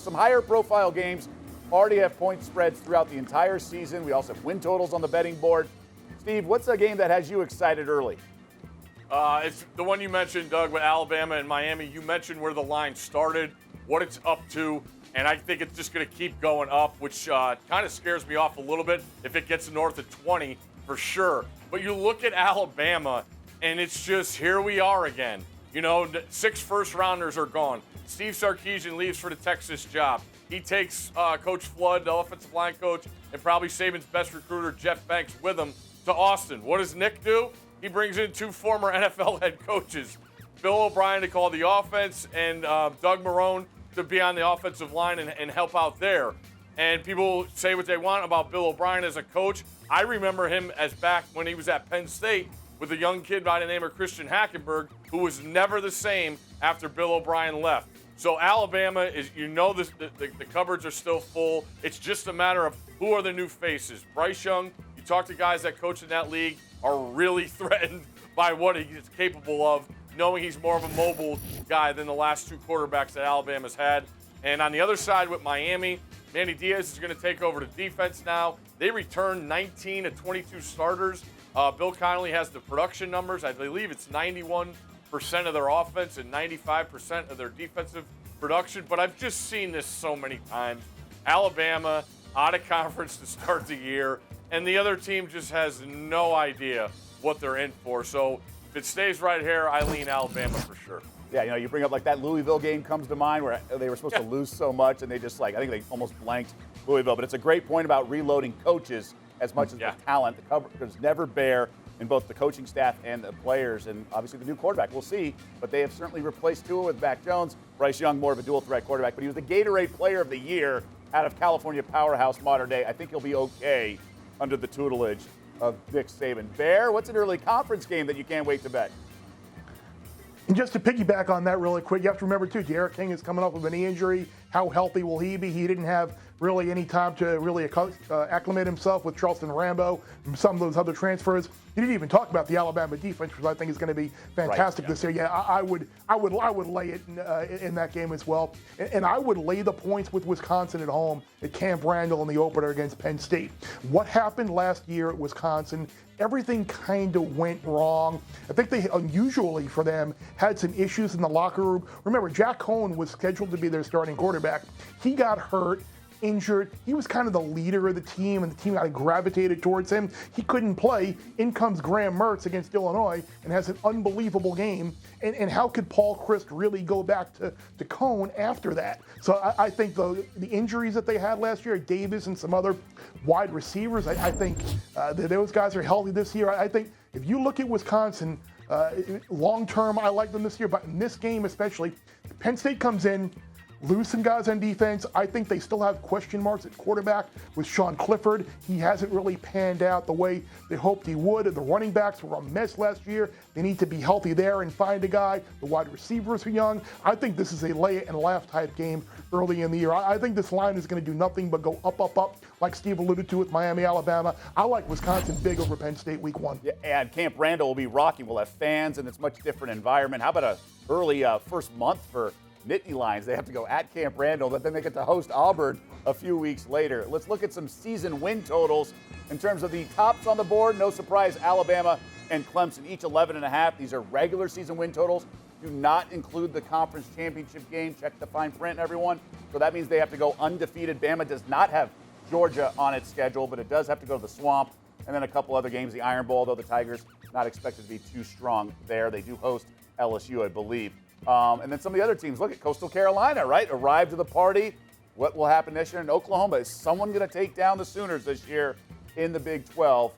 Some higher profile games already have point spreads throughout the entire season. We also have win totals on the betting board. Steve, what's a game that has you excited early? It's the one you mentioned, Doug, with Alabama and Miami. You mentioned where the line started, what it's up to, and I think it's just going to keep going up, which kind of scares me off a little bit if it gets north of 20 for sure. But you look at Alabama, and it's just here we are again. You know, 6 first-rounders are gone. Steve Sarkisian leaves for the Texas job. He takes Coach Flood, the offensive line coach, and probably Saban's best recruiter, Jeff Banks, with him to Austin. What does Nick do? He brings in 2 former NFL head coaches, Bill O'Brien to call the offense and Doug Marrone to be on the offensive line and help out there. And people say what they want about Bill O'Brien as a coach. I remember him as back when he was at Penn State with a young kid by the name of Christian Hackenberg, who was never the same after Bill O'Brien left. So Alabama is, the cupboards are still full. It's just a matter of who are the new faces. Bryce Young, you talk to guys that coach in that league, are really threatened by what he's capable of, knowing he's more of a mobile guy than the last 2 quarterbacks that Alabama's had. And on the other side with Miami, Manny Diaz is going to take over the defense now. They returned 19 to 22 starters. Bill Connolly has the production numbers. I believe it's 91% of their offense and 95% of their defensive production. But I've just seen this so many times. Alabama out of conference to start the year, and the other team just has no idea what they're in for. So if it stays right here, I lean Alabama for sure. Yeah, you bring up like that Louisville game comes to mind where they were supposed to lose so much and they just I think they almost blanked Louisville. But it's a great point about reloading coaches as much as the talent. The coverage never bare in both the coaching staff and the players, and obviously the new quarterback. We'll see, but they have certainly replaced Tua with Mac Jones. Bryce Young, more of a dual-threat quarterback, but he was the Gatorade Player of the Year out of California powerhouse Modern Day. I think he'll be okay under the tutelage of Nick Saban. Bear, what's an early conference game that you can't wait to bet? And just to piggyback on that really quick, you have to remember, too, Derek King is coming up with a knee injury. How healthy will he be? He didn't have really any time to really acclimate himself with Charleston Rambo and some of those other transfers. He didn't even talk about the Alabama defense, which I think is going to be fantastic this year. Yeah, I would lay it in that game as well. And I would lay the points with Wisconsin at home at Camp Randall in the opener against Penn State. What happened last year at Wisconsin, everything kind of went wrong. I think they, unusually for them, had some issues in the locker room. Remember, Jack Cohen was scheduled to be their starting quarterback. He got hurt, injured. He was kind of the leader of the team, and the team kind of gravitated towards him. He couldn't play. In comes Graham Mertz against Illinois and has an unbelievable game. And how could Paul Chryst really go back to Cohen after that? So I think the injuries that they had last year, Davis and some other wide receivers, I think those guys are healthy this year. I think if you look at Wisconsin, long term, I like them this year. But in this game especially, Penn State comes in, lose some guys on defense. I think they still have question marks at quarterback with Sean Clifford. He hasn't really panned out the way they hoped he would. The running backs were a mess last year. They need to be healthy there and find a guy. The wide receivers are young. I think this is a lay it and laugh type game early in the year. I think this line is going to do nothing but go up, up, up, like Steve alluded to with Miami, Alabama. I like Wisconsin big over Penn State week 1. Yeah, and Camp Randall will be rocking. We'll have fans, and it's a much different environment. How about a early first month for Nittany Lions? They have to go at Camp Randall, but then they get to host Auburn a few weeks later. Let's look at some season win totals in terms of the tops on the board. No surprise, Alabama and Clemson, each 11.5. These are regular season win totals. Do not include the conference championship game. Check the fine print, everyone. So that means they have to go undefeated. Bama does not have Georgia on its schedule, but it does have to go to the Swamp. And then a couple other games, the Iron Bowl, though the Tigers not expected to be too strong there. They do host LSU, I believe. And then some of the other teams, look at Coastal Carolina, right? Arrived to the party. What will happen this year in Oklahoma? Is someone going to take down the Sooners this year in the Big 12?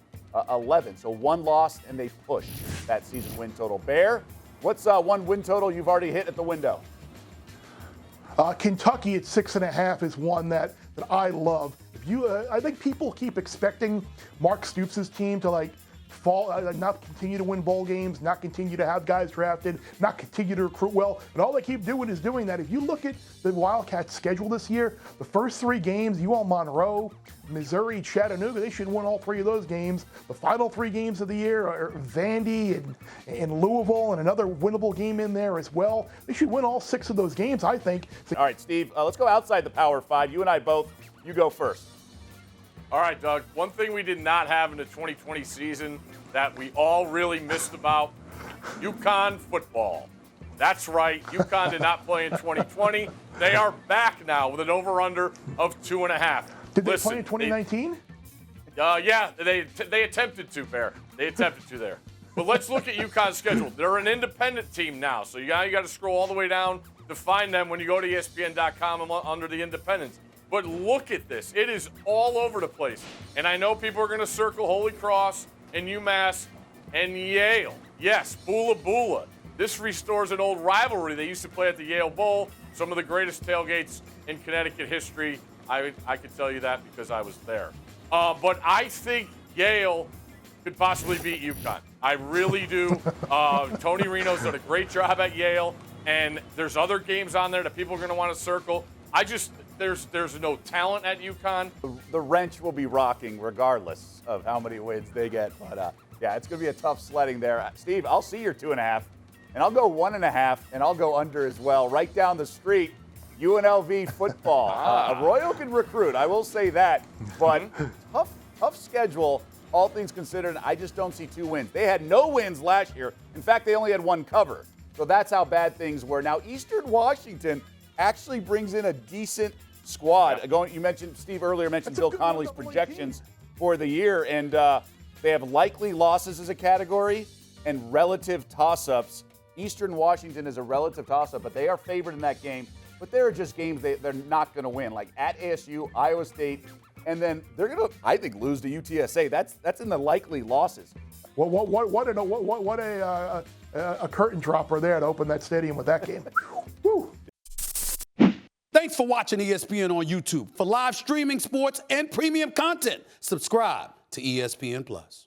11. So 1 loss, and they pushed that season win total. Bear, what's one win total you've already hit at the window? Kentucky at 6.5 is one that I love. I think people keep expecting Mark Stoops' team to not continue to win bowl games, not continue to have guys drafted, not continue to recruit well. And all they keep doing is doing that. If you look at the Wildcats' schedule this year, the first 3 games, Monroe, Missouri, Chattanooga, they should win all 3 of those games. The final 3 games of the year are Vandy and Louisville and another winnable game in there as well. They should win all 6 of those games, I think. All right, Steve, let's go outside the Power 5. You and I both. You go first. All right, Doug. One thing we did not have in the 2020 season that we all really missed about, UConn football. That's right. UConn did not play in 2020. They are back now with an over-under of 2.5. Did they play in 2019? Yeah, they attempted to, Bear. They attempted to there. But let's look at UConn's schedule. They're an independent team now, so you got to scroll all the way down to find them when you go to ESPN.com under the independents. But look at this. It is all over the place. And I know people are going to circle Holy Cross and UMass and Yale. Yes, Bula Bula. This restores an old rivalry. They used to play at the Yale Bowl, some of the greatest tailgates in Connecticut history. I could tell you that because I was there. But I think Yale could possibly beat UConn. I really do. Tony Reno's done a great job at Yale, and there's other games on there that people are going to want to circle. There's no talent at UConn. The wrench will be rocking regardless of how many wins they get. But, yeah, it's going to be a tough sledding there. Steve, I'll see your 2.5, and I'll go 1.5, and I'll go under as well. Right down the street, UNLV football. Arroyo can recruit, I will say that. But tough schedule, all things considered. I just don't see 2 wins. They had no wins last year. In fact, they only had 1 cover. So that's how bad things were. Now, Eastern Washington actually brings in a decent squad. Yeah. You mentioned, Steve earlier mentioned Bill Connolly's projections for the year, and they have likely losses as a category and relative toss-ups. Eastern Washington is a relative toss-up, but they are favored in that game. But there are just games they're not going to win, like at ASU, Iowa State, and then they're going to, I think, lose to UTSA. That's in the likely losses. Well, what a curtain dropper there to open that stadium with that game. Woo. Thanks for watching ESPN on YouTube. For live streaming sports and premium content, subscribe to ESPN+.